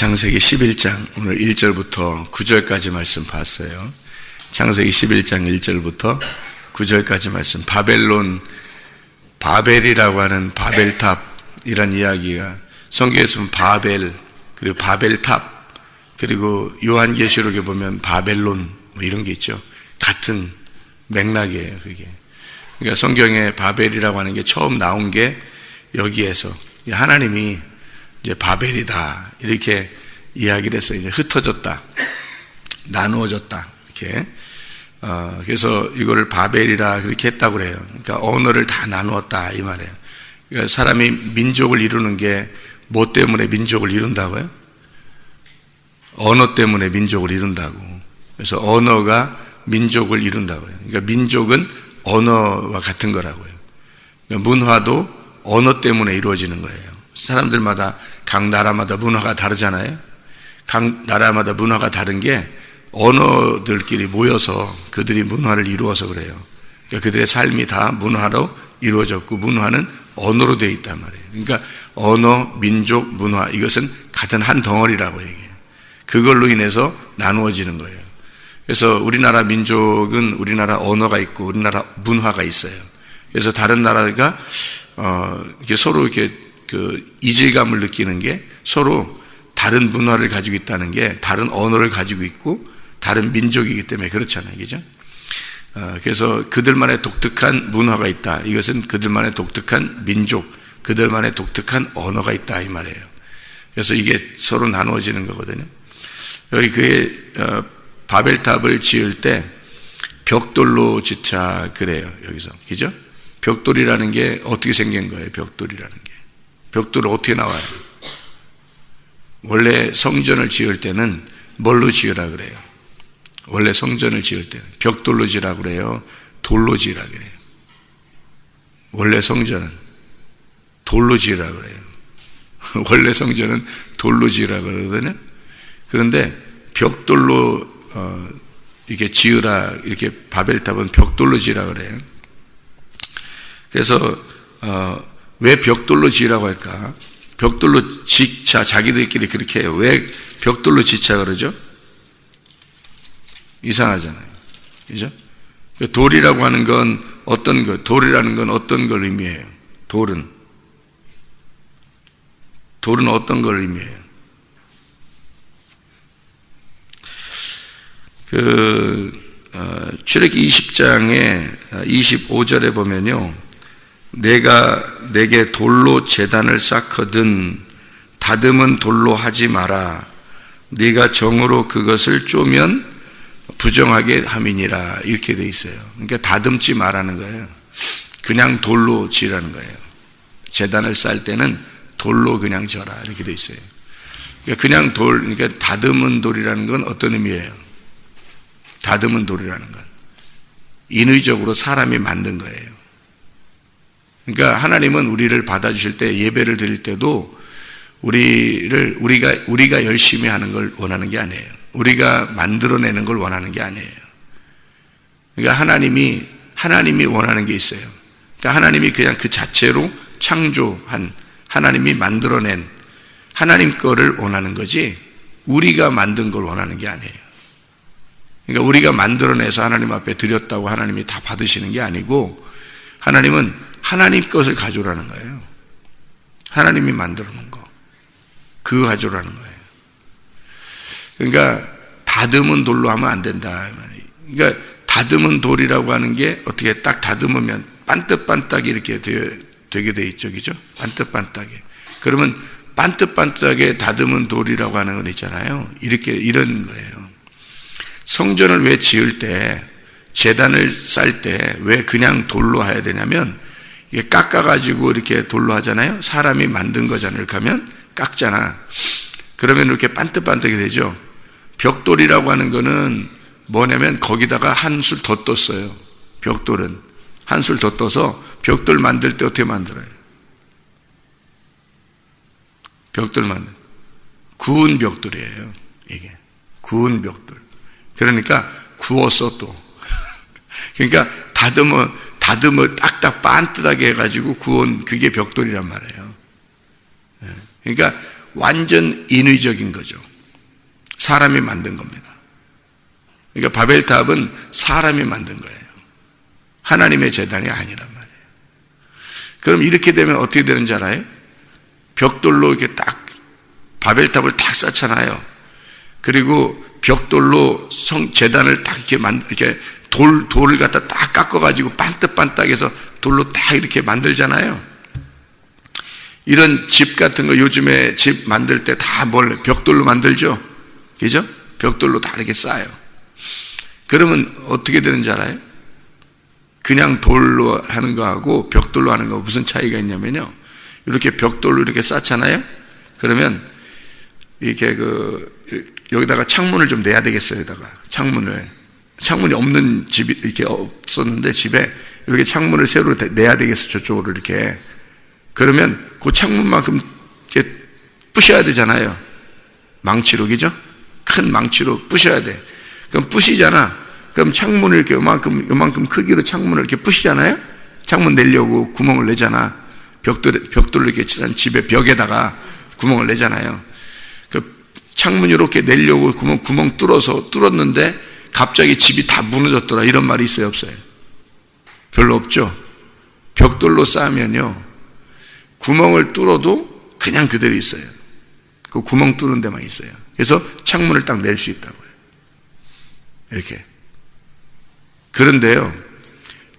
창세기 11장 오늘 1절부터 9절까지 말씀 봤어요. 창세기 11장 1절부터 9절까지 말씀. 바벨이라고 하는 바벨탑이란 이야기가 성경에서 보면 바벨, 그리고 바벨탑, 그리고 요한계시록에 보면 바벨론 뭐 이런 게 있죠. 같은 맥락이에요, 그게. 그러니까 성경에 바벨이라고 하는 게 처음 나온 게 여기에서 하나님이 이제 바벨이다 이렇게 이야기를 해서 이제 흩어졌다, 나누어졌다 이렇게. 그래서 이거를 바벨이라 그렇게 했다고 그래요. 그러니까 언어를 다 나누었다 이 말이에요. 그러니까 사람이 민족을 이루는 게 뭐 때문에 민족을 이룬다고요? 언어 때문에 민족을 이룬다고. 그래서 언어가 민족을 이룬다고요. 그러니까 민족은 언어와 같은 거라고요. 그러니까 문화도 언어 때문에 이루어지는 거예요. 사람들마다 각 나라마다 문화가 다르잖아요. 각 나라마다 문화가 다른 게 언어들끼리 모여서 그들이 문화를 이루어서 그래요. 그러니까 그들의 삶이 다 문화로 이루어졌고 문화는 언어로 되어 있단 말이에요. 그러니까 언어, 민족, 문화 이것은 같은 한 덩어리라고 얘기해요. 그걸로 인해서 나누어지는 거예요. 그래서 우리나라 민족은 우리나라 언어가 있고 우리나라 문화가 있어요. 그래서 다른 나라가 이렇게 서로 이렇게 그 이질감을 느끼는 게 서로 다른 문화를 가지고 있다는 게 다른 언어를 가지고 있고 다른 민족이기 때문에 그렇잖아요. 그죠? 그래서 그들만의 독특한 문화가 있다. 이것은 그들만의 독특한 민족, 그들만의 독특한 언어가 있다 이 말이에요. 그래서 이게 서로 나누어지는 거거든요. 여기 그의 바벨탑을 지을 때 벽돌로 짓자 그래요. 여기서. 그죠? 벽돌이라는 게 어떻게 생긴 거예요? 벽돌이라는 게. 벽돌은 어떻게 나와요? 원래 성전을 지을 때는 뭘로 지으라 그래요? 원래 성전을 지을 때는 벽돌로 지으라 그래요? 돌로 지으라 그래요? 원래 성전은 돌로 지으라 그래요. 원래 성전은 돌로 지으라 그러거든요. 그런데 벽돌로 이렇게 지으라, 이렇게 바벨탑은 벽돌로 지으라 그래요. 그래서 왜 벽돌로 지으라고 할까? 벽돌로 짓자, 자기들끼리 그렇게 해요. 왜 벽돌로 짓자 그러죠? 이상하잖아요. 그죠? 돌이라고 하는 건 어떤 것, 돌이라는 건 어떤 걸 의미해요? 돌은 어떤 걸 의미해요? 출애굽기 20장에 25절에 보면요. 내가 내게 돌로 제단을 쌓거든 다듬은 돌로 하지 마라. 네가 정으로 그것을 쪼면 부정하게 함이니라. 이렇게 돼 있어요. 그러니까 다듬지 말라는 거예요. 그냥 돌로 지라는 거예요. 제단을 쌓을 때는 돌로 그냥 져라. 이렇게 돼 있어요. 그냥 돌, 그러니까 다듬은 돌이라는 건 어떤 의미예요? 다듬은 돌이라는 건 인위적으로 사람이 만든 거예요. 그러니까 하나님은 우리를 받아주실 때, 예배를 드릴 때도 우리가 열심히 하는 걸 원하는 게 아니에요. 우리가 만들어내는 걸 원하는 게 아니에요. 그러니까 하나님이 원하는 게 있어요. 그러니까 하나님이 그냥 그 자체로 창조한, 하나님이 만들어낸 하나님 거를 원하는 거지 우리가 만든 걸 원하는 게 아니에요. 그러니까 우리가 만들어내서 하나님 앞에 드렸다고 하나님이 다 받으시는 게 아니고 하나님은 하나님 것을 가져오라는 거예요. 하나님이 만들어 놓은 거. 그거 가져오라는 거예요. 그러니까 다듬은 돌로 하면 안 된다. 그러니까 다듬은 돌이라고 하는 게 어떻게 딱 다듬으면 반듯반듯하게 이렇게 되게 돼 있죠. 그죠? 반듯반듯하게. 그러면 반듯반듯하게 다듬은 돌이라고 하는 건 있잖아요. 이런 거예요. 성전을 왜 지을 때, 제단을 쌓을 때 왜 그냥 돌로 해야 되냐면 이게 깎아가지고 이렇게 돌로 하잖아요. 사람이 만든 거잖아요. 이렇게 하면 깎잖아. 그러면 이렇게 반듯반듯하게 되죠. 벽돌이라고 하는 거는 뭐냐면 거기다가 한술 더 떴어요. 벽돌은 한술 더 떠서 벽돌 만들 때 어떻게 만들어요? 벽돌 구운 벽돌이에요. 이게 구운 벽돌. 그러니까 구웠어 또. 그러니까 다듬어 딱딱 반듯하게 해가지고 구운 그게 벽돌이란 말이에요. 그러니까 완전 인위적인 거죠. 사람이 만든 겁니다. 그러니까 바벨탑은 사람이 만든 거예요. 하나님의 제단이 아니란 말이에요. 그럼 이렇게 되면 어떻게 되는지 알아요? 벽돌로 이렇게 딱 바벨탑을 딱 쌓잖아요. 그리고 벽돌로 제단을 딱 이렇게 돌을 갖다 딱 깎아가지고 반딱반딱해서 돌로 딱 이렇게 만들잖아요. 이런 집 같은 거 요즘에 집 만들 때 다 벽돌로 만들죠? 그죠? 벽돌로 다 이렇게 쌓아요. 그러면 어떻게 되는지 알아요? 그냥 돌로 하는 거하고 벽돌로 하는 거 무슨 차이가 있냐면요. 이렇게 벽돌로 이렇게 쌓잖아요? 그러면 이렇게 여기다가 창문을 좀 내야 되겠어요. 여기다가 창문이 없는 집이 이렇게 없었는데 집에 이렇게 창문을 새로 내야 되겠어. 저쪽으로 이렇게. 그러면 그 창문만큼 이렇게 부셔야 되잖아요. 망치로, 그죠? 큰 망치로 부셔야 돼. 그럼 부시잖아. 그럼 창문을 이렇게 요만큼 크기로 창문을 이렇게 부시잖아요? 창문 내려고 구멍을 내잖아. 벽돌로 이렇게 친 집의 벽에다가 구멍을 내잖아요. 그 창문 이렇게 내려고 구멍 뚫었는데 갑자기 집이 다 무너졌더라. 이런 말이 있어요, 없어요? 별로 없죠? 벽돌로 쌓으면요. 구멍을 뚫어도 그냥 그대로 있어요. 그 구멍 뚫는 데만 있어요. 그래서 창문을 딱 낼 수 있다고요. 이렇게. 그런데요,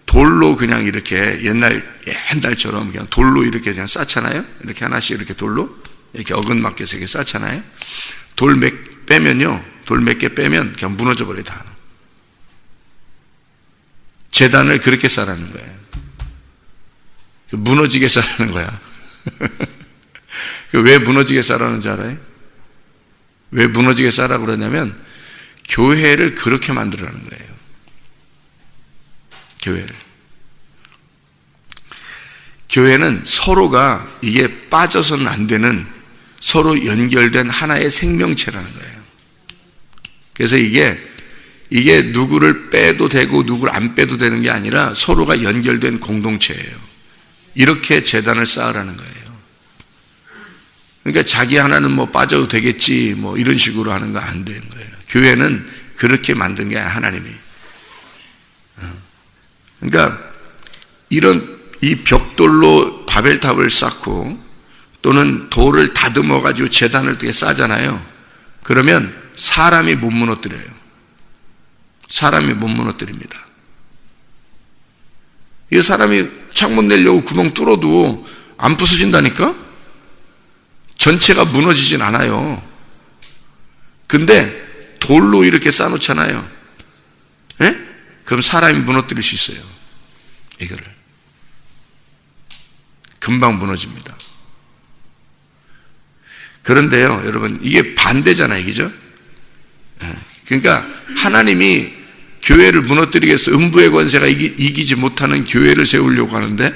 돌로 그냥 이렇게 옛날처럼 그냥 돌로 이렇게 그냥 쌓잖아요? 이렇게 하나씩 이렇게 돌로 이렇게 어긋맞게 이렇게 쌓잖아요? 돌 몇 개 빼면 그냥 무너져 버려요, 다. 제단을 그렇게 쌓라는 거예요. 무너지게 쌓라는 거야. 왜 무너지게 쌓라는지 알아요? 왜 무너지게 쌓라고 그러냐면 교회를 그렇게 만들라는 거예요. 교회는 서로가 이게 빠져서는 안 되는 서로 연결된 하나의 생명체라는 거예요. 그래서 이게 누구를 빼도 되고 누구를 안 빼도 되는 게 아니라 서로가 연결된 공동체예요. 이렇게 제단을 쌓으라는 거예요. 그러니까 자기 하나는 뭐 빠져도 되겠지 뭐 이런 식으로 하는 거 안 되는 거예요. 교회는 그렇게 만든 게 하나님이. 그러니까 이 벽돌로 바벨탑을 쌓고 또는 돌을 다듬어 가지고 제단을 이렇게 쌓잖아요. 그러면 사람이 못 무너뜨려요. 사람이 못 무너뜨립니다. 이 사람이 창문 내려고 구멍 뚫어도 안 부서진다니까? 전체가 무너지진 않아요. 근데 돌로 이렇게 쌓아놓잖아요. 예? 그럼 사람이 무너뜨릴 수 있어요. 이거를. 금방 무너집니다. 그런데요, 여러분, 이게 반대잖아요, 그죠? 그러니까 하나님이 교회를 무너뜨리기 위해서 음부의 권세가 이기지 못하는 교회를 세우려고 하는데,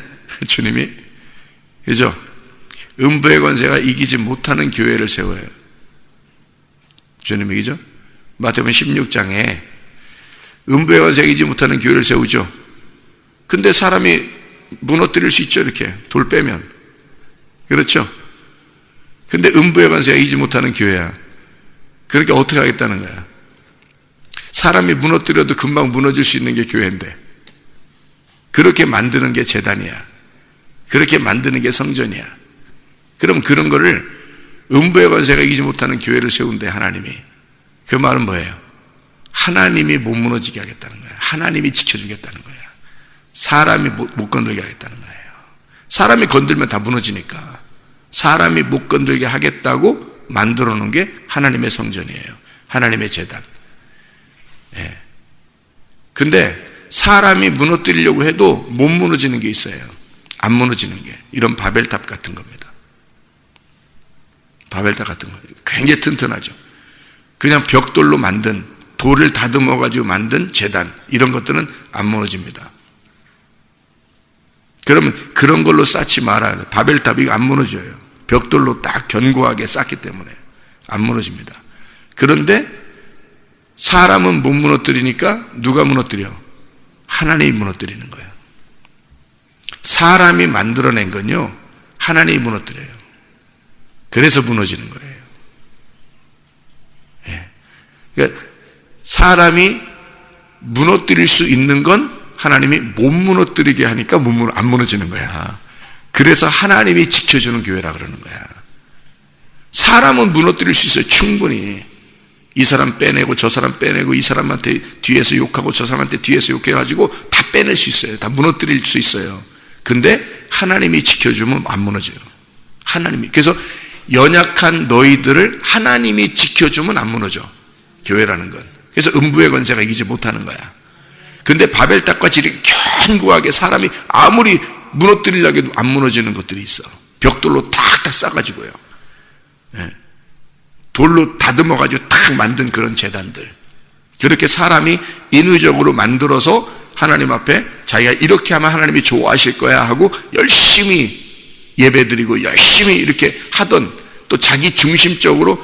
주님이, 그죠? 음부의 권세가 이기지 못하는 교회를 세워요. 주님이, 그죠? 마태복음 16장에 음부의 권세가 이기지 못하는 교회를 세우죠. 근데 사람이 무너뜨릴 수 있죠, 이렇게. 돌 빼면. 그렇죠? 근데 음부의 권세가 이기지 못하는 교회야. 그렇게 어떻게 하겠다는 거야? 사람이 무너뜨려도 금방 무너질 수 있는 게 교회인데, 그렇게 만드는 게 제단이야. 그렇게 만드는 게 성전이야. 그럼 그런 거를 음부의 권세가 이기지 못하는 교회를 세운대, 하나님이. 그 말은 뭐예요? 하나님이 못 무너지게 하겠다는 거야. 하나님이 지켜주겠다는 거야. 사람이 못 건들게 하겠다는 거예요. 사람이 건들면 다 무너지니까. 사람이 못 건들게 하겠다고 만들어 놓은 게 하나님의 성전이에요. 하나님의 제단. 예. 근데 사람이 무너뜨리려고 해도 못 무너지는 게 있어요. 안 무너지는 게. 이런 바벨탑 같은 겁니다. 바벨탑 같은 거. 굉장히 튼튼하죠. 그냥 벽돌로 만든, 돌을 다듬어 가지고 만든 제단, 이런 것들은 안 무너집니다. 그러면 그런 걸로 쌓지 말아야 돼. 바벨탑이 이거 안 무너져요. 벽돌로 딱 견고하게 쌓기 때문에 안 무너집니다. 그런데 사람은 못 무너뜨리니까 누가 무너뜨려? 하나님이 무너뜨리는 거예요. 사람이 만들어낸 건요, 하나님이 무너뜨려요. 그래서 무너지는 거예요. 예. 그러니까 사람이 무너뜨릴 수 있는 건 하나님이 못 무너뜨리게 하니까 안 무너지는 거야. 그래서 하나님이 지켜주는 교회라 그러는 거야. 사람은 무너뜨릴 수 있어요. 충분히. 이 사람 빼내고 저 사람 빼내고 이 사람한테 뒤에서 욕하고 저 사람한테 뒤에서 욕해가지고 다 빼낼 수 있어요. 다 무너뜨릴 수 있어요. 근데 하나님이 지켜주면 안 무너져요. 하나님이. 그래서 연약한 너희들을 하나님이 지켜주면 안 무너져. 교회라는 건. 그래서 음부의 권세가 이기지 못하는 거야. 근데 바벨탑같이 이렇게 견고하게 사람이 아무리 무너뜨리려고 해도 안 무너지는 것들이 있어. 벽돌로 탁탁 싸가지고요. 예. 돌로 다듬어가지고 탁 만든 그런 제단들. 그렇게 사람이 인위적으로 만들어서 하나님 앞에 자기가 이렇게 하면 하나님이 좋아하실 거야 하고 열심히 예배드리고 열심히 이렇게 하던, 또 자기 중심적으로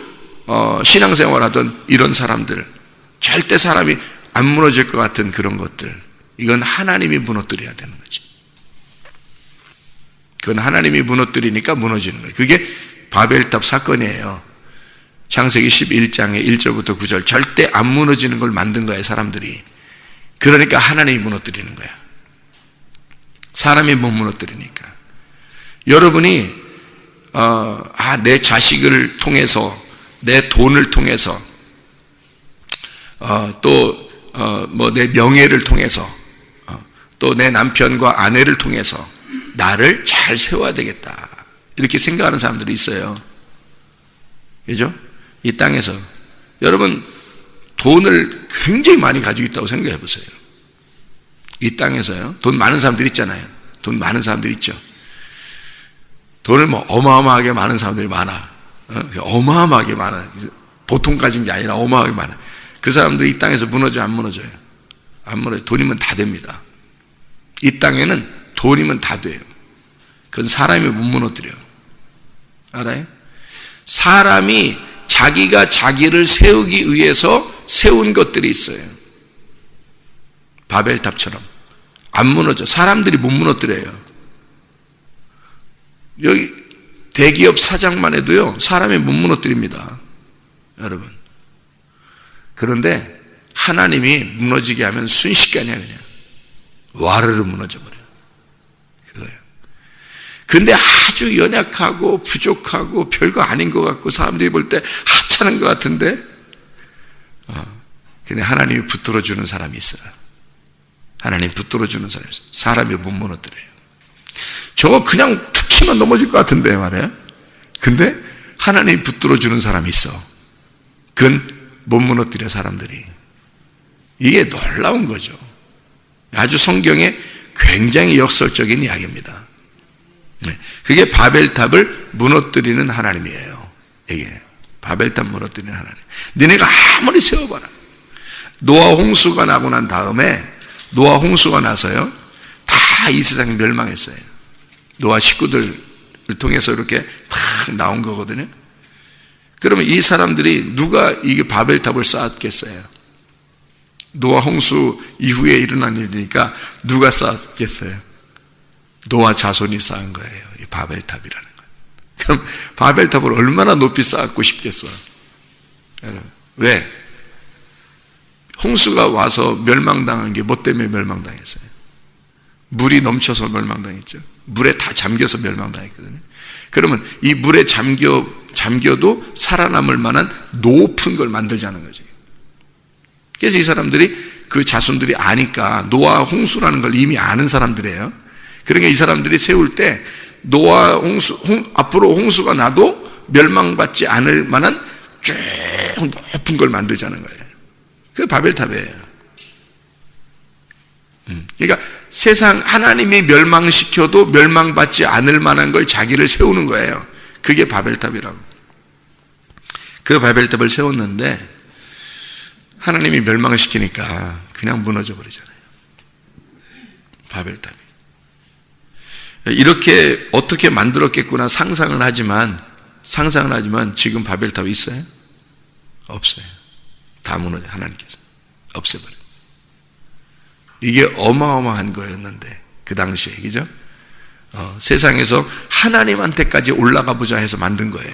신앙생활 하던 이런 사람들, 절대 사람이 안 무너질 것 같은 그런 것들, 이건 하나님이 무너뜨려야 되는 거지. 그건 하나님이 무너뜨리니까 무너지는 거예요. 그게 바벨탑 사건이에요. 창세기 11장의 1절부터 9절. 절대 안 무너지는 걸 만든 거예요, 사람들이. 그러니까 하나님이 무너뜨리는 거야. 사람이 못 무너뜨리니까. 여러분이 내 자식을 통해서, 내 돈을 통해서, 또 내 명예를 통해서, 또 내 남편과 아내를 통해서 나를 잘 세워야 되겠다, 이렇게 생각하는 사람들이 있어요. 그죠? 이 땅에서 여러분 돈을 굉장히 많이 가지고 있다고 생각해 보세요. 이 땅에서요. 돈 많은 사람들 있잖아요. 돈 많은 사람들 있죠. 돈을 뭐 어마어마하게 많은 사람들이 많아. 어마어마하게 많아. 보통 가진 게 아니라 어마어마하게 많아. 그 사람들이 이 땅에서 무너져, 안 무너져요? 안 무너져요. 돈이면 다 됩니다. 이 땅에는 돈이면 다 돼요. 그건 사람이 못 무너뜨려요. 알아요? 사람이 자기가 자기를 세우기 위해서 세운 것들이 있어요. 바벨탑처럼. 안 무너져. 사람들이 못 무너뜨려요. 여기 대기업 사장만 해도요, 사람이 못 무너뜨립니다. 여러분. 그런데 하나님이 무너지게 하면 순식간이야, 그냥. 와르르 무너져버려요. 그거예요. 근데 아주 연약하고 부족하고 별거 아닌 것 같고 사람들이 볼 때 하찮은 것 같은데, 근데 하나님이 붙들어주는 사람이 있어요. 하나님이 붙들어주는 사람이 있어요. 사람이 못 무너뜨려요. 저거 그냥 툭 치면 넘어질 것 같은데 말이에요. 근데 하나님이 붙들어주는 사람이 있어. 그건 못 무너뜨려, 사람들이. 이게 놀라운 거죠. 아주 성경에 굉장히 역설적인 이야기입니다. 그게 바벨탑을 무너뜨리는 하나님이에요. 이게 바벨탑 무너뜨리는 하나님. 너네가 아무리 세워봐라. 노아 홍수가 나고 난 다음에, 노아 홍수가 나서요, 다 이 세상이 멸망했어요. 노아 식구들을 통해서 이렇게 탁 나온 거거든요. 그러면 이 사람들이 누가 이게 바벨탑을 쌓았겠어요? 노아 홍수 이후에 일어난 일이니까 누가 쌓았겠어요? 노아 자손이 쌓은 거예요. 이 바벨탑이라는 거. 그럼 바벨탑을 얼마나 높이 쌓고 싶겠어요? 왜? 홍수가 와서 멸망당한 게 뭐 때문에 멸망당했어요? 물이 넘쳐서 멸망당했죠. 물에 다 잠겨서 멸망당했거든요. 그러면 이 물에 잠겨도 살아남을 만한 높은 걸 만들자는 거죠. 그래서 이 사람들이, 그 자손들이 아니까, 노아 홍수라는 걸 이미 아는 사람들이에요. 그러니까 이 사람들이 세울 때 노아 앞으로 홍수가 나도 멸망받지 않을 만한 쭉 높은 걸 만들자는 거예요. 그게 바벨탑이에요. 그러니까 세상, 하나님이 멸망시켜도 멸망받지 않을 만한 걸 자기를 세우는 거예요. 그게 바벨탑이라고. 그 바벨탑을 세웠는데 하나님이 멸망을 시키니까 그냥 무너져 버리잖아요. 바벨탑이. 이렇게 어떻게 만들었겠구나 상상을 하지만 지금 바벨탑이 있어요? 없어요. 다 무너져, 하나님께서 없애버려요. 이게 어마어마한 거였는데 그 당시에, 그죠? 세상에서 하나님한테까지 올라가 보자 해서 만든 거예요.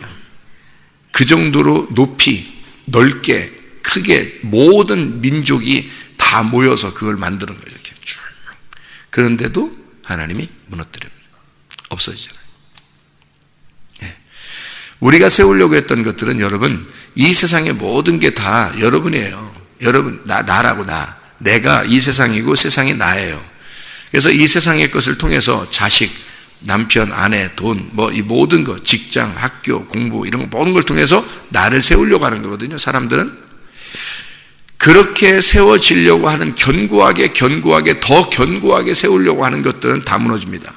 그 정도로 높이, 넓게, 크게 모든 민족이 다 모여서 그걸 만드는 거예요. 이렇게 쭉. 그런데도 하나님이 무너뜨려요. 없어지잖아요. 예. 우리가 세우려고 했던 것들은 여러분, 이 세상의 모든 게 다 여러분이에요. 여러분, 나라고 나. 내가 이 세상이고 세상이 나예요. 그래서 이 세상의 것을 통해서 자식, 남편, 아내, 돈, 이 모든 것, 직장, 학교, 공부 이런 거 모든 걸 통해서 나를 세우려고 하는 거거든요. 사람들은 그렇게 세워지려고 하는 견고하게 더 견고하게 세우려고 하는 것들은 다 무너집니다.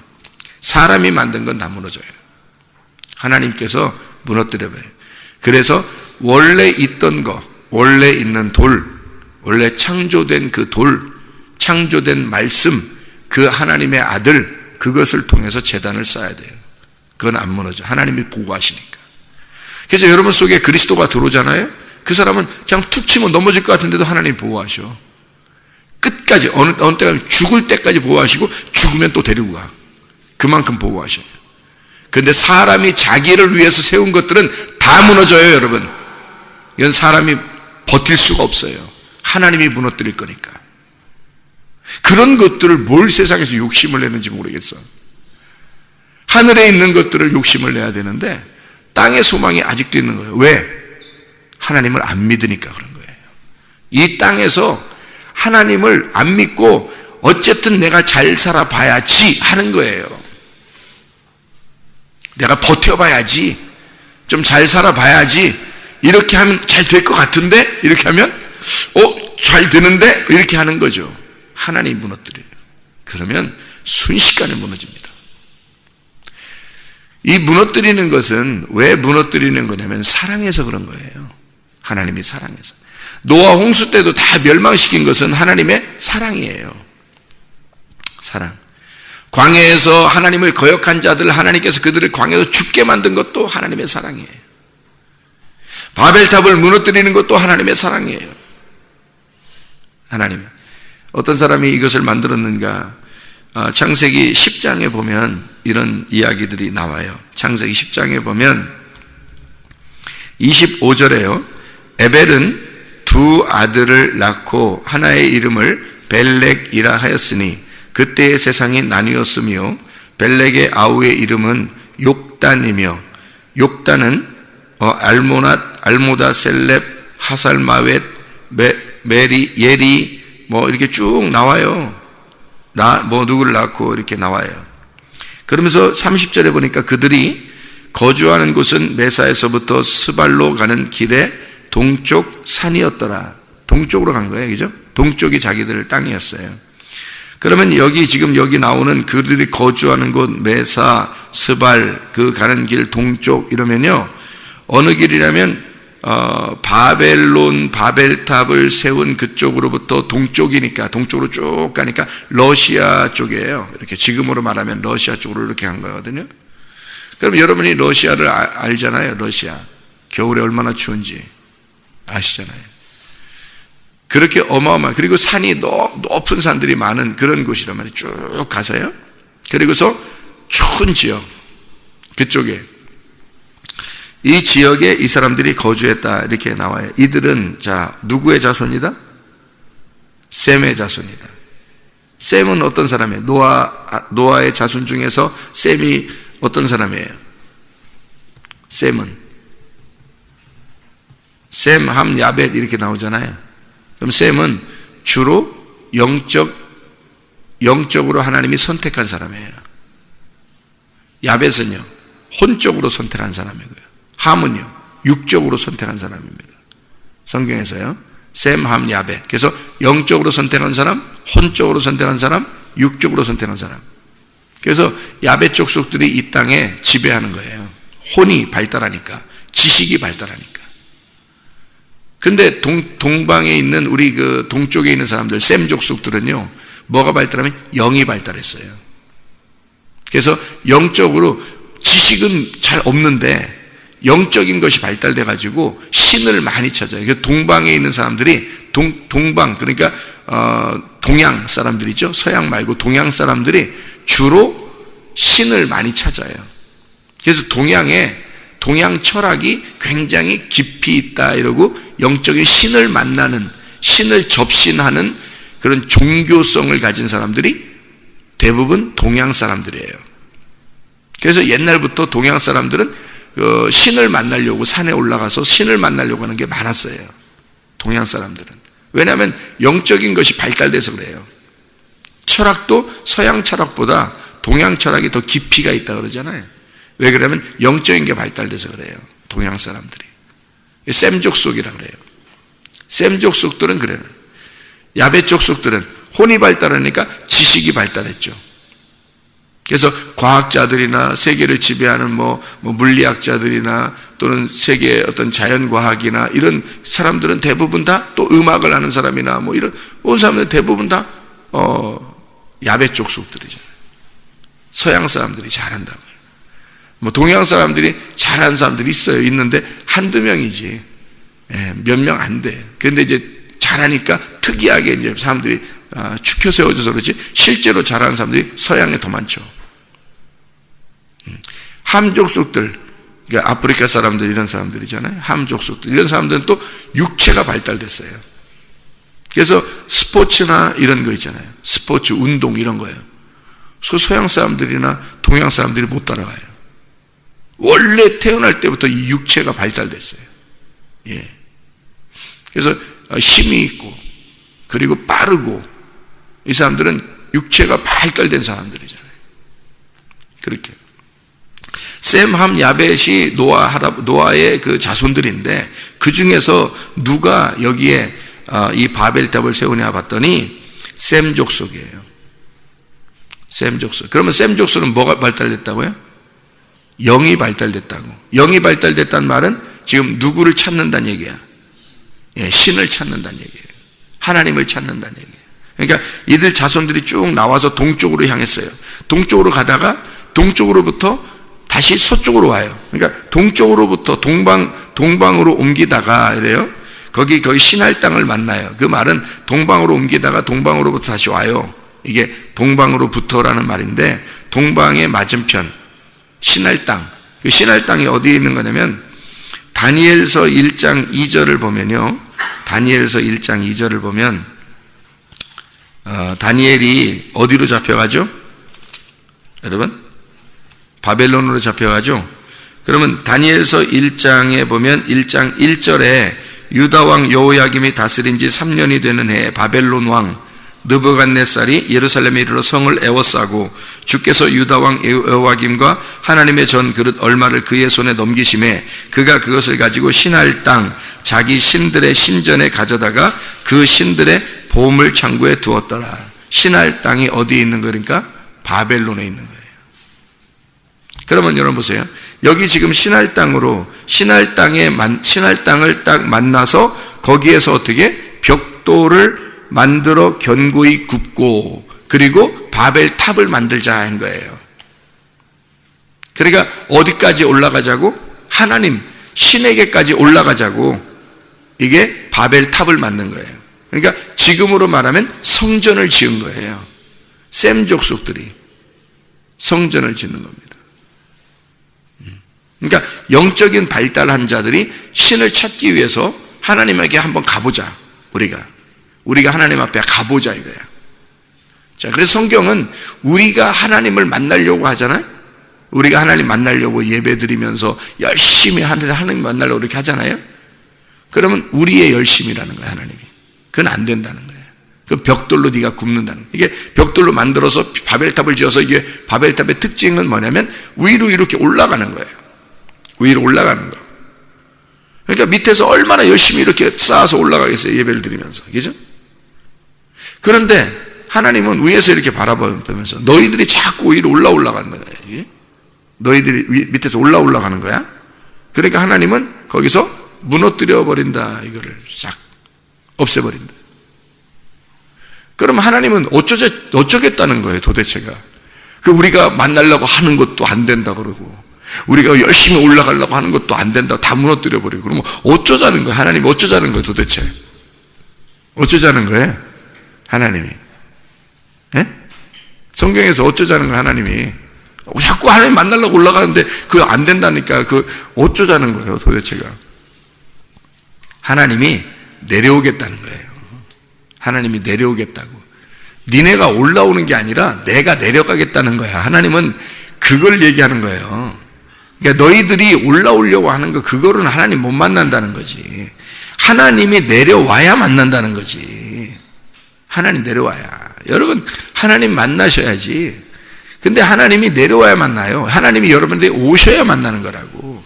사람이 만든 건 다 무너져요. 하나님께서 무너뜨려봐요. 그래서 원래 있던 거, 원래 있는 돌, 원래 창조된 그 돌, 창조된 말씀, 그 하나님의 아들, 그것을 통해서 제단을 쌓아야 돼요. 그건 안 무너져. 하나님이 보호하시니까. 그래서 여러분 속에 그리스도가 들어오잖아요. 그 사람은 그냥 툭 치면 넘어질 것 같은데도 하나님이 보호하셔. 끝까지 어느 때가 죽을 때까지 보호하시고 죽으면 또 데리고 가. 그만큼 보호하셔요. 그런데 사람이 자기를 위해서 세운 것들은 다 무너져요, 여러분. 이건 사람이 버틸 수가 없어요. 하나님이 무너뜨릴 거니까. 그런 것들을 뭘 세상에서 욕심을 내는지 모르겠어. 하늘에 있는 것들을 욕심을 내야 되는데 땅의 소망이 아직도 있는 거예요. 왜? 하나님을 안 믿으니까 그런 거예요. 이 땅에서 하나님을 안 믿고 어쨌든 내가 잘 살아봐야지 하는 거예요. 내가 버텨봐야지, 좀 잘 살아봐야지, 이렇게 하면 잘 될 것 같은데, 이렇게 하면 잘 되는데, 이렇게 하는 거죠. 하나님이 무너뜨려요. 그러면 순식간에 무너집니다. 이 무너뜨리는 것은 왜 무너뜨리는 거냐면 사랑해서 그런 거예요. 하나님이 사랑해서. 노아 홍수 때도 다 멸망시킨 것은 하나님의 사랑이에요. 사랑. 광야에서 하나님을 거역한 자들, 하나님께서 그들을 광야에서 죽게 만든 것도 하나님의 사랑이에요. 바벨탑을 무너뜨리는 것도 하나님의 사랑이에요. 하나님. 어떤 사람이 이것을 만들었는가? 창세기 10장에 보면 이런 이야기들이 나와요. 창세기 10장에 보면 25절에요. 에벨은 두 아들을 낳고 하나의 이름을 벨렉이라 하였으니 그때의 세상이 나뉘었으며 벨렉의 아우의 이름은 욕단이며 욕단은 알모다 셀렙 하살마웻 메리 예리 이렇게 쭉 나와요. 누구를 낳고 이렇게 나와요. 그러면서 30절에 보니까 그들이 거주하는 곳은 메사에서부터 스발로 가는 길에 동쪽 산이었더라. 동쪽으로 간 거예요. 그죠? 동쪽이 자기들 땅이었어요. 그러면 지금 여기 나오는 그들이 거주하는 곳 메사, 스발, 그 가는 길 동쪽 이러면요. 어느 길이라면 바벨탑을 세운 그쪽으로부터 동쪽이니까 동쪽으로 쭉 가니까 러시아 쪽이에요. 이렇게 지금으로 말하면 러시아 쪽으로 이렇게 간 거거든요. 그럼 여러분이 러시아를 알잖아요. 러시아 겨울에 얼마나 추운지 아시잖아요. 그렇게 어마어마한, 그리고 산이 높은 산들이 많은 그런 곳이란 말이에요. 쭉 가서요. 그리고서 추운 지역 그쪽에 이 지역에 이 사람들이 거주했다 이렇게 나와요. 이들은 누구의 자손이다? 셈의 자손이다. 셈은 어떤 사람이에요? 노아의 자손 중에서 셈이 어떤 사람이에요? 셈은 셈, 함, 야벳 이렇게 나오잖아요. 그럼 셈은 주로 영적으로 하나님이 선택한 사람이에요. 야벳은요 혼적으로 선택한 사람이고요. 함은요 육적으로 선택한 사람입니다. 성경에서요 셈, 함, 야벳. 그래서 영적으로 선택한 사람, 혼적으로 선택한 사람, 육적으로 선택한 사람. 그래서 야벳 족속들이 이 땅에 지배하는 거예요. 혼이 발달하니까, 지식이 발달하니까. 근데 동방에 있는 우리 그 동쪽에 있는 사람들, 셈 족속들은요 뭐가 발달하면 영이 발달했어요. 그래서 영적으로 지식은 잘 없는데 영적인 것이 발달돼 가지고 신을 많이 찾아요. 그래서 동방에 있는 사람들이 동방, 그러니까 동양 사람들이죠. 서양 말고 동양 사람들이 주로 신을 많이 찾아요. 그래서 동양에 동양 철학이 굉장히 깊이 있다 이러고 영적인 신을 만나는, 신을 접신하는 그런 종교성을 가진 사람들이 대부분 동양 사람들이에요. 그래서 옛날부터 동양 사람들은 신을 만나려고 산에 올라가서 신을 만나려고 하는 게 많았어요. 동양 사람들은. 왜냐하면 영적인 것이 발달돼서 그래요. 철학도 서양 철학보다 동양 철학이 더 깊이가 있다 그러잖아요. 왜 그러냐면 영적인 게 발달돼서 그래요. 동양 사람들이. 셈 족속이라 그래요. 셈 족속들은 그래요. 야베 족속들은 혼이 발달하니까 지식이 발달했죠. 그래서 과학자들이나 세계를 지배하는 물리학자들이나 또는 세계의 어떤 자연과학이나 이런 사람들은 대부분 다 또 음악을 하는 사람이나 이런 온 사람들은 대부분 다 야베 족속들이잖아요. 서양 사람들이 잘한다고요. 동양 사람들이 잘하는 사람들이 있어요. 있는데 한두 명이지. 몇 명 안 돼. 그런데 이제 잘하니까 특이하게 이제 사람들이 축혀 세워져서 그렇지 실제로 잘하는 사람들이 서양에 더 많죠. 함족속들, 그러니까 아프리카 사람들 이런 사람들이잖아요. 함족속들 이런 사람들은 또 육체가 발달됐어요. 그래서 스포츠나 이런 거 있잖아요. 스포츠, 운동 이런 거예요. 서양 사람들이나 동양 사람들이 못 따라가요. 원래 태어날 때부터 이 육체가 발달됐어요. 예. 그래서 힘이 있고 그리고 빠르고 이 사람들은 육체가 발달된 사람들이잖아요. 그렇게 셈, 함, 야벳이 노아의 그 자손들인데 그 중에서 누가 여기에 이 바벨탑을 세우냐 봤더니 셈 족속이에요. 셈 족속. 그러면 셈 족속은 뭐가 발달됐다고요? 영이 발달됐다고. 영이 발달됐다는 말은 지금 누구를 찾는다는 얘기야? 예, 신을 찾는다는 얘기예요. 하나님을 찾는다는 얘기예요. 그러니까 이들 자손들이 쭉 나와서 동쪽으로 향했어요. 동쪽으로 가다가 동쪽으로부터 다시 서쪽으로 와요. 그러니까 동쪽으로부터 동방으로 옮기다가 이래요. 거기 신할 땅을 만나요. 그 말은 동방으로 옮기다가 동방으로부터 다시 와요. 이게 동방으로부터라는 말인데 동방의 맞은편 신할 땅. 그 신할 땅이 어디에 있는 거냐면 다니엘서 1장 2절을 보면요. 다니엘서 1장 2절을 보면 다니엘이 어디로 잡혀가죠? 여러분? 바벨론으로 잡혀가죠? 그러면 다니엘서 1장에 보면 1장 1절에 유다 왕 여호야김이 다스린 지 3년이 되는 해에 바벨론 왕 느부갓네살이 예루살렘에 이르러 성을 에워싸고 주께서 유다 왕 여호야김과 하나님의 전 그릇 얼마를 그의 손에 넘기심에 그가 그것을 가지고 신할 땅 자기 신들의 신전에 가져다가 그 신들의 보물 창고에 두었더라. 신할 땅이 어디에 있는 거니까 바벨론에 있는 거예요. 그러면 여러분 보세요. 여기 지금 신할 땅을 딱 만나서 거기에서 어떻게 벽돌을 만들어 견고히 굽고 그리고 바벨탑을 만들자 한 거예요. 그러니까 어디까지 올라가자고? 하나님 신에게까지 올라가자고 이게 바벨탑을 만든 거예요. 그러니까 지금으로 말하면 성전을 지은 거예요. 셈 족속들이 성전을 짓는 겁니다. 그러니까 영적인 발달한 자들이 신을 찾기 위해서 하나님에게 한번 가보자. 우리가 하나님 앞에 가보자 이거야. 자, 그래서 성경은 우리가 하나님을 만나려고 하잖아요. 우리가 하나님 만나려고 예배드리면서 열심히 하나님 만나려고 이렇게 하잖아요. 그러면 우리의 열심이라는 거야, 하나님이. 그건 안 된다는 거예요. 그 벽돌로 네가 굽는다는 거예요. 이게 벽돌로 만들어서 바벨탑을 지어서 이게 바벨탑의 특징은 뭐냐면 위로 이렇게 올라가는 거예요. 위로 올라가는 거. 그러니까 밑에서 얼마나 열심히 이렇게 쌓아서 올라가겠어요, 예배를 드리면서. 그죠? 그런데 하나님은 위에서 이렇게 바라보면서 너희들이 자꾸 위로 올라가는 거예요. 너희들이 밑에서 올라가는 거야. 그러니까 하나님은 거기서 무너뜨려 버린다. 이거를 싹 없애버린다. 그럼 하나님은 어쩌겠다는 거예요, 도대체가. 우리가 만나려고 하는 것도 안 된다 그러고 우리가 열심히 올라가려고 하는 것도 안 된다. 다 무너뜨려 버리고. 그러면 어쩌자는 거예요? 하나님 어쩌자는 거예요, 도대체? 어쩌자는 거예요? 하나님이. 예? 성경에서 어쩌자는 거예요, 하나님이? 자꾸 하나님 만나려고 올라가는데 그거 안 된다니까. 그 어쩌자는 거예요, 도대체가. 하나님이 내려오겠다는 거예요. 하나님이 내려오겠다고. 니네가 올라오는 게 아니라 내가 내려가겠다는 거야. 하나님은 그걸 얘기하는 거예요. 그러니까 너희들이 올라오려고 하는 거, 그거는 하나님 못 만난다는 거지. 하나님이 내려와야 만난다는 거지. 하나님 내려와야. 여러분, 하나님 만나셔야지. 근데 하나님이 내려와야 만나요. 하나님이 여러분들이 오셔야 만나는 거라고.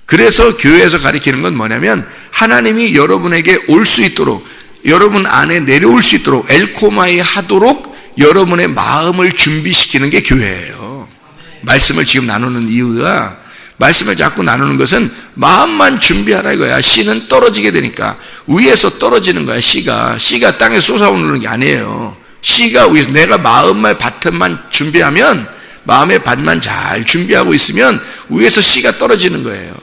그래서 교회에서 가르치는 건 뭐냐면, 하나님이 여러분에게 올 수 있도록, 여러분 안에 내려올 수 있도록 엘코마이 하도록 여러분의 마음을 준비시키는 게 교회예요. 말씀을 지금 나누는 이유가, 말씀을 자꾸 나누는 것은 마음만 준비하라 이거야. 씨는 떨어지게 되니까 위에서 떨어지는 거야. 씨가 땅에 솟아오르는 게 아니에요. 씨가 위에서, 내가 마음의 밭만 준비하면, 마음의 밭만 잘 준비하고 있으면 위에서 씨가 떨어지는 거예요.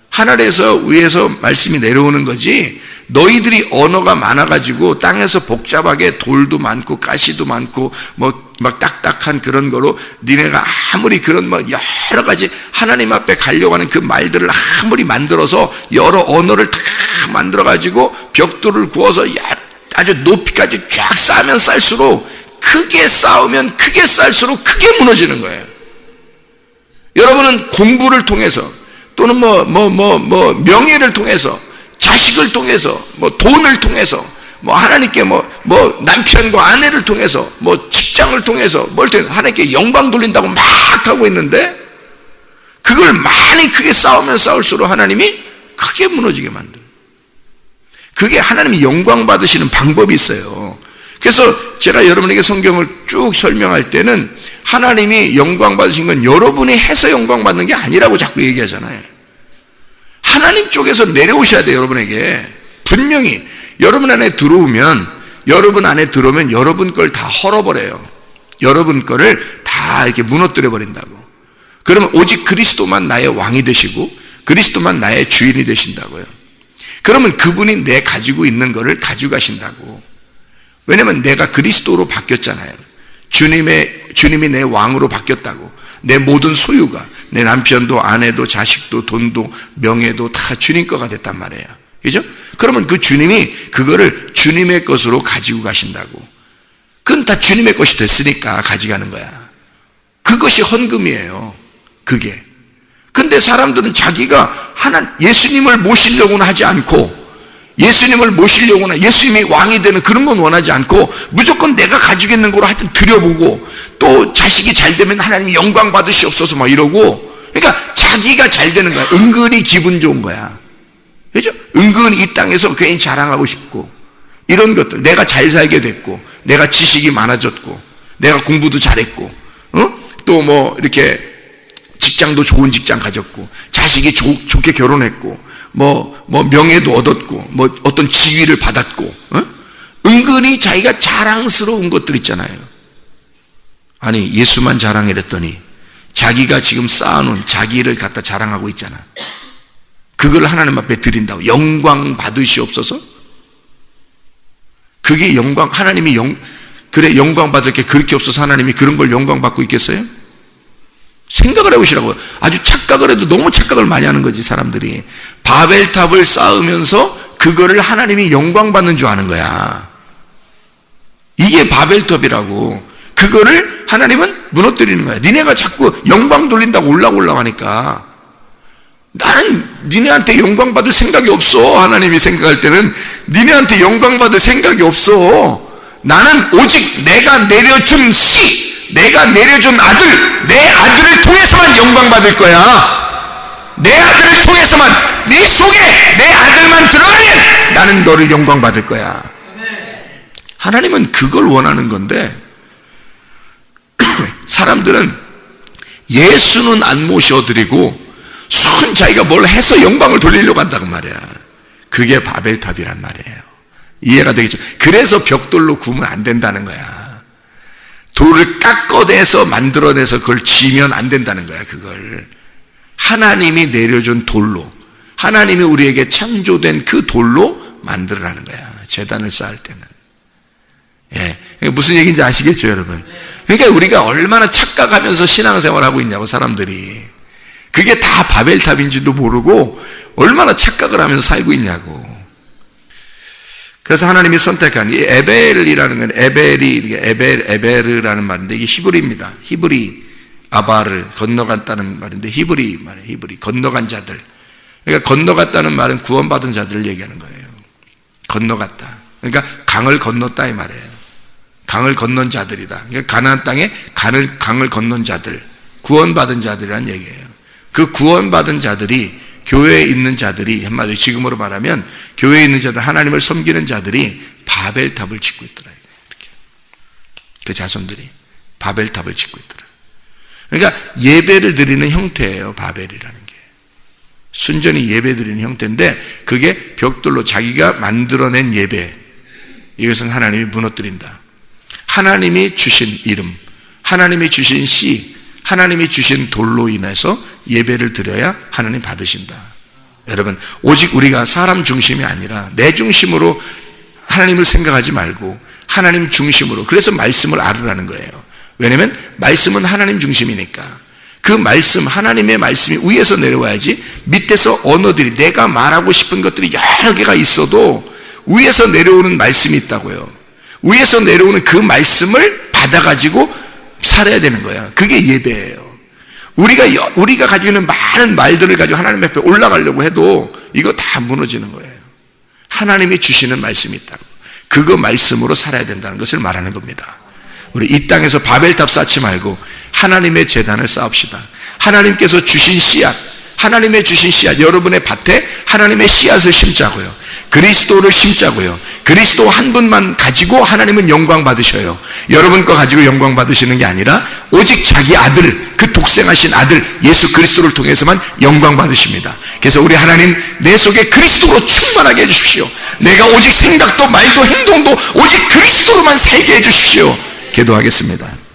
하늘에서 위에서 말씀이 내려오는 거지, 너희들이 언어가 많아가지고 땅에서 복잡하게 돌도 많고 가시도 많고 막 딱딱한 그런 거로 니네가 아무리 그런 여러 가지 하나님 앞에 가려고 하는 그 말들을 아무리 만들어서 여러 언어를 다 만들어가지고 벽돌을 구워서 아주 높이까지 쫙 쌓으면 쌓을수록, 크게 쌓으면 크게 쌓을수록 크게 무너지는 거예요. 여러분은 공부를 통해서 또는 명예를 통해서, 자식을 통해서, 돈을 통해서, 하나님께 남편과 아내를 통해서, 직장을 통해서, 하나님께 영광 돌린다고 막 하고 있는데, 그걸 많이 크게 쌓으면 쌓을수록 하나님이 크게 무너지게 만들어요. 그게 하나님이 영광 받으시는 방법이 있어요. 그래서 제가 여러분에게 성경을 쭉 설명할 때는 하나님이 영광 받으신 건 여러분이 해서 영광 받는 게 아니라고 자꾸 얘기하잖아요. 하나님 쪽에서 내려오셔야 돼요. 여러분에게 분명히 여러분 안에 들어오면 여러분 걸 다 헐어버려요. 여러분 거를 다 이렇게 무너뜨려 버린다고. 그러면 오직 그리스도만 나의 왕이 되시고 그리스도만 나의 주인이 되신다고요. 그러면 그분이 내 가지고 있는 거를 가져가신다고. 왜냐면 내가 그리스도로 바뀌었잖아요. 주님이 내 왕으로 바뀌었다고. 내 모든 소유가, 내 남편도 아내도 자식도 돈도 명예도 다 주님 거가 됐단 말이에요. 그죠? 그러면 그 주님이 그거를 주님의 것으로 가지고 가신다고. 그건 다 주님의 것이 됐으니까 가져가는 거야. 그것이 헌금이에요. 그게. 근데 사람들은 자기가 예수님을 모시려고는 하지 않고, 예수님을 모시려고나 예수님이 왕이 되는 그런 건 원하지 않고, 무조건 내가 가지고 있는 거로 하여튼 드려보고, 또 자식이 잘 되면 하나님이 영광 받으시옵소서 막 이러고, 그러니까 자기가 잘 되는 거야. 은근히 기분 좋은 거야. 그죠? 은근히 이 땅에서 괜히 자랑하고 싶고, 이런 것들. 내가 잘 살게 됐고, 내가 지식이 많아졌고, 내가 공부도 잘했고, 또 이렇게 직장도 좋은 직장 가졌고, 자식이 좋게 결혼했고, 명예도 얻었고, 어떤 지위를 받았고, 은근히 자기가 자랑스러운 것들 있잖아요. 아니, 예수만 자랑해랬더니 자기가 지금 쌓아놓은 자기를 갖다 자랑하고 있잖아. 그걸 하나님 앞에 드린다고. 영광 받으시옵소서? 그게 영광, 하나님이 그래, 영광 받을 게 그렇게 없어서 하나님이 그런 걸 영광 받고 있겠어요? 생각을 해보시라고요. 아주 착각을 해도 너무 착각을 많이 하는 거지, 사람들이. 바벨탑을 쌓으면서 그거를 하나님이 영광 받는 줄 아는 거야. 이게 바벨탑이라고. 그거를 하나님은 무너뜨리는 거야. 니네가 자꾸 영광 돌린다고 올라가려고 하니까. 나는 니네한테 영광 받을 생각이 없어. 하나님이 생각할 때는 니네한테 영광 받을 생각이 없어. 나는 오직 내가 내려준 내가 내려준 아들, 내 아들을 통해서만 영광 받을 거야. 내 아들을 통해서만, 네 속에 내 아들만 들어가면 나는 너를 영광 받을 거야. 하나님은 그걸 원하는 건데, 사람들은 예수는 안 모셔드리고 순 자기가 뭘 해서 영광을 돌리려고 한다고 말이야. 그게 바벨탑이란 말이에요. 이해가 되겠죠? 그래서 벽돌로 구우면 안 된다는 거야. 돌을 깎아내서 만들어내서 그걸 지면 안 된다는 거야. 그걸 하나님이 내려준 돌로, 하나님이 우리에게 창조된 그 돌로 만들어라는 거야. 제단을 쌓을 때는. 예, 무슨 얘기인지 아시겠죠, 여러분? 그러니까 우리가 얼마나 착각하면서 신앙생활을 하고 있냐고, 사람들이. 그게 다 바벨탑인지도 모르고 얼마나 착각을 하면서 살고 있냐고. 그래서 하나님이 선택한 이 에벨이라는 건, 에베르라는 말인데 이게 히브리입니다. 히브리, 아바르, 건너갔다는 말인데 히브리 말이에요. 히브리, 건너간 자들. 그러니까 건너갔다는 말은 구원받은 자들을 얘기하는 거예요. 건너갔다. 그러니까 강을 건넜다 이 말이에요. 강을 건넌 자들이다. 그러니까 가나안 땅에 강을 건넌 자들, 구원받은 자들이라는 얘기예요. 그 구원받은 자들이, 교회에 있는 자들이, 한마디로 지금으로 말하면 교회에 있는 자들, 하나님을 섬기는 자들이 바벨탑을 짓고 있더라. 이렇게. 그 자손들이 바벨탑을 짓고 있더라. 그러니까 예배를 드리는 형태예요, 바벨이라는 게. 순전히 예배 드리는 형태인데 그게 벽돌로 자기가 만들어낸 예배, 이것은 하나님이 무너뜨린다. 하나님이 주신 이름, 하나님이 주신 시, 하나님이 주신 돌로 인해서 예배를 드려야 하나님 받으신다. 여러분, 오직 우리가 사람 중심이 아니라 내 중심으로 하나님을 생각하지 말고 하나님 중심으로, 그래서 말씀을 알으라는 거예요. 왜냐하면 말씀은 하나님 중심이니까. 그 말씀, 하나님의 말씀이 위에서 내려와야지, 밑에서 언어들이, 내가 말하고 싶은 것들이 여러 개가 있어도 위에서 내려오는 말씀이 있다고요. 위에서 내려오는 그 말씀을 받아가지고 살아야 되는 거야. 그게 예배예요. 우리가 가지고 있는 많은 말들을 가지고 하나님 앞에 올라가려고 해도 이거 다 무너지는 거예요. 하나님이 주시는 말씀이 있다고. 그거 말씀으로 살아야 된다는 것을 말하는 겁니다. 우리 이 땅에서 바벨탑 쌓지 말고 하나님의 제단을 쌓읍시다. 하나님께서 주신 씨앗, 하나님의 주신 씨앗, 여러분의 밭에 하나님의 씨앗을 심자고요. 그리스도를 심자고요. 그리스도 한 분만 가지고 하나님은 영광 받으셔요. 여러분 거 가지고 영광 받으시는 게 아니라 오직 자기 아들, 그 독생하신 아들 예수 그리스도를 통해서만 영광 받으십니다. 그래서 우리 하나님, 내 속에 그리스도로 충만하게 해주십시오. 내가 오직 생각도 말도 행동도 오직 그리스도로만 살게 해주십시오. 기도하겠습니다.